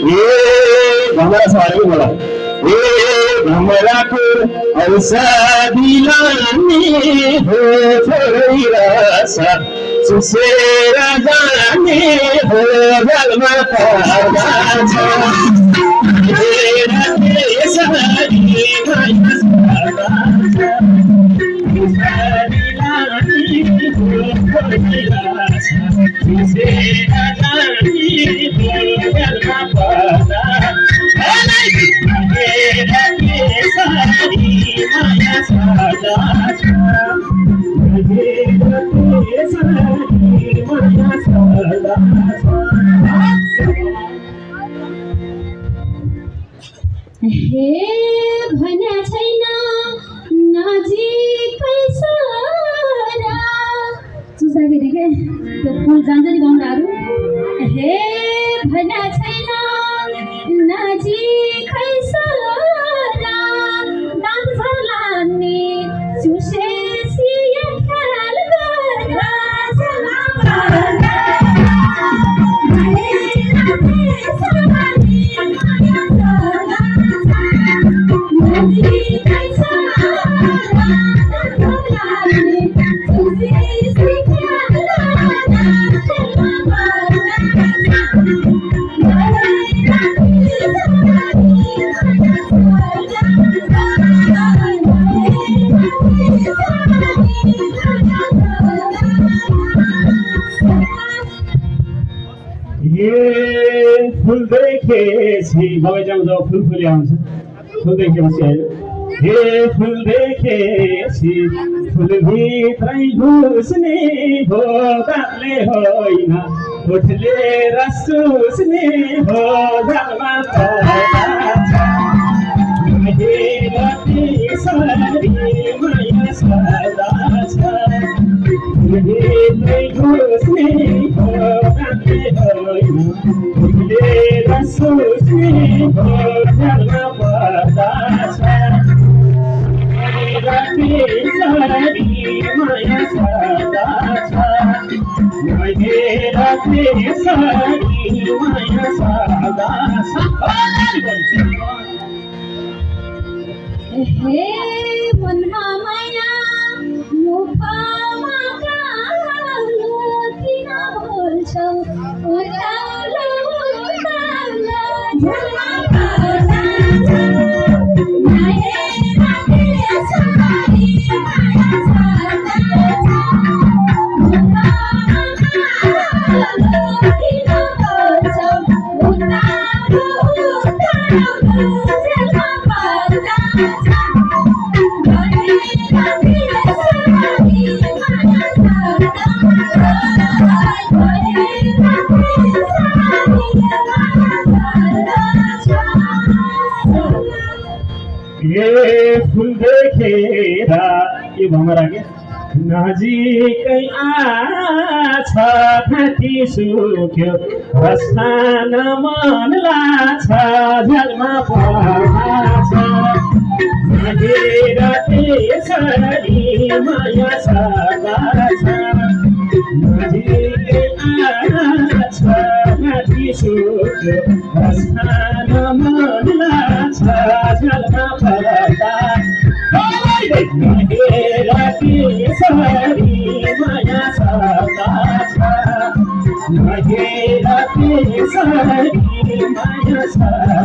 भमरा सवारी बोला भमराको औषधि लाने हो थोरै रस चुसेर जाने हो जलमा पर्दा छ हेर त्यसरी माया सदा छ औषधि लाने हो थोरै रस चुसेर जाने हो जलमा पर्दा हे भन्या छैन नजिकै सरा चुसाखेरि के त्यो फुल जान्छ नि गमलाहरू हे भन्या छैन नजिकै सरा दान्छ लाने चुसेसी ख्याल गर्दा चला पर्दा फुल देखेपछि बगैँचामा जब फुल फुली आउँछ फुल देखेपछि होइन हे फुल देखेपछि फुलभित्रै घुस्ने हो दाँतले होइन ओठले रस चुस्ने हो झालमा पर्दा छ हेर त्यसरी माया सदा छ फुलभित्रै घुस्ने हो दाँतले होइन ओठले रस चुस्ने हो झालमा पर्दा छ त्यसरी माया सदा छ हेर त्यसरी माया सदा छ हे मनमा माया मुखमा कालो किन बोल्छौ उताउलो उताउलो झुमा पर्दा छ हेर त्यसरी माया सदा छ मुखमा कालो किन बोल्छौ उताउलो उताउलो झुमा पर्दा छ फुल देखेर के भमरा के नजिकै आछ थाती सुक्यो रस खान मन लाग्छ झ्यालमा पर्दा छ हेर त्यसरी माया सदा छ नजिकै आछ थाती सुक्यो रस खान मन लाग्छ झ्यालमा पर्दा हेर त्यसरी माया सदा छ हेर त्यसरी माया सदा